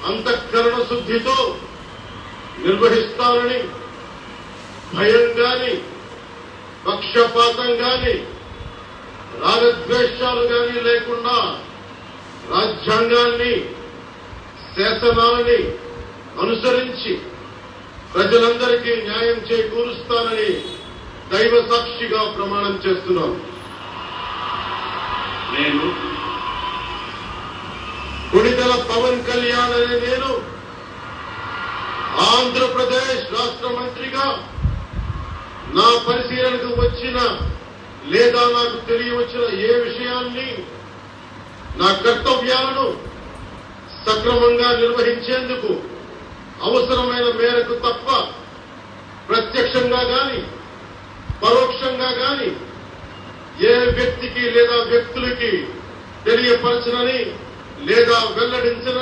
అంతఃకరణ శుద్ధితో నిర్వహిస్తానని భయం గాని, పక్షపాతం గాని, రాగద్వేషాలు గాని లేకుండా రాజ్యాంగాన్ని, శాసనాలని అనుసరించి ప్రజలందరికీ న్యాయం చేకూరుస్తానని దైవ సాక్షిగా ప్రమాణం చేస్తున్నాను. నేను కొణిదెల పవన్ కళ్యాణ్ అనే నేను ఆంధ్రప్రదేశ్ రాష్ట్ర మంత్రిగా నా పరిశీలనకు వచ్చిన లేదా నాకు తెలియవచ్చిన ఏ విషయాన్ని, నా కర్తవ్యాలను సక్రమంగా నిర్వహించేందుకు అవసరమైన మేరకు తప్ప ప్రత్యక్షంగా గాని, పరోక్షంగా గాని ఏ వ్యక్తికి లేదా వ్యక్తులకి తెలియపరచనని లేదా వెల్లడించనని